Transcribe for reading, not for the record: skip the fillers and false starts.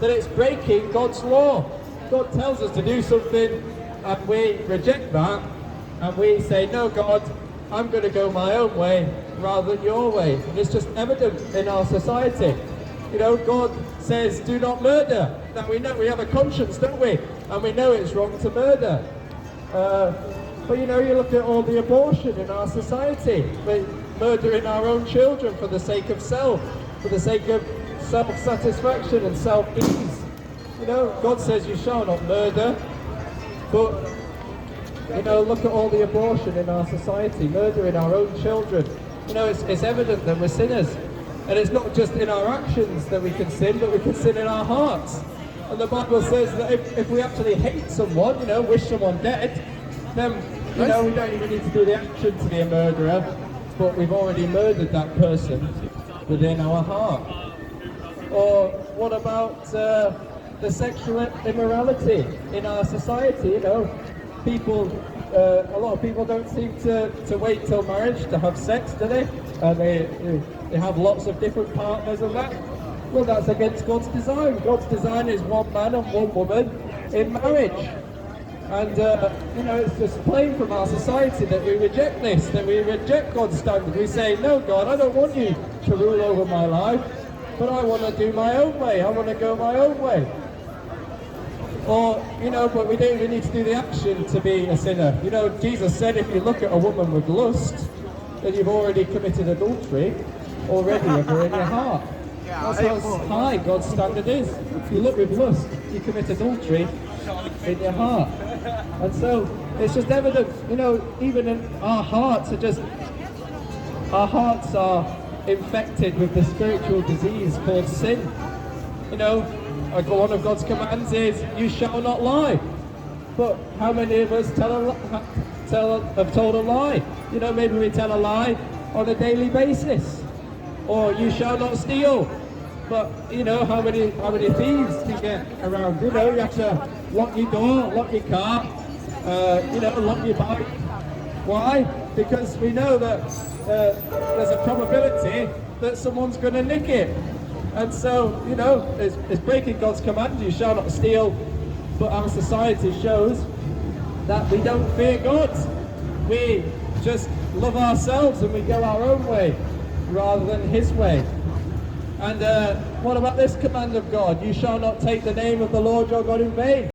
that it's breaking God's law. God tells us to do something and we reject that and we say, no God, I'm going to go my own way rather than your way. And it's just evident in our society. You know, God says, do not murder. Now we know we have a conscience, don't we? And we know it's wrong to murder. But you know, you look at all the abortion in our society. We're murdering our own children for the sake of self, for the sake of self-satisfaction and self-ease. You know, God says you shall not murder. But, you know, look at all the abortion in our society, murdering our own children. You know, it's evident that we're sinners. And it's not just in our actions that we can sin, but we can sin in our hearts. And the Bible says that if we actually hate someone, you know, wish someone dead, then, you know, we don't even need to do the action to be a murderer, but we've already murdered that person within our heart. Or what about the sexual immorality in our society? You know, people, a lot of people don't seem to wait till marriage to have sex, do they? They have lots of different partners and that. Well, that's against God's design. God's design is one man and one woman in marriage. And, you know, it's just plain from our society that we reject this, that we reject God's standard. We say, no, God, I don't want you to rule over my life, but I want to do my own way. I want to go my own way. Or, you know, but we don't even need to do the action to be a sinner. You know, Jesus said if you look at a woman with lust, then you've already committed adultery already of her in your heart. That's how high God's standard is. If you look with lust, you commit adultery in your heart. And so it's just evident, you know, even in our hearts are infected with the spiritual disease called sin. You know, one of God's commands is, you shall not lie. But how many of us have told a lie? You know, maybe we tell a lie on a daily basis. Or you shall not steal. But, you know, how many thieves do you get around? You know, you have to lock your door, lock your car, you know, lock your bike. Why? Because we know that there's a probability that someone's going to nick it. And so, you know, it's breaking God's command, you shall not steal. But our society shows that we don't fear God. We just love ourselves and we go our own way rather than His way. And what about this command of God? You shall not take the name of the Lord your God in vain.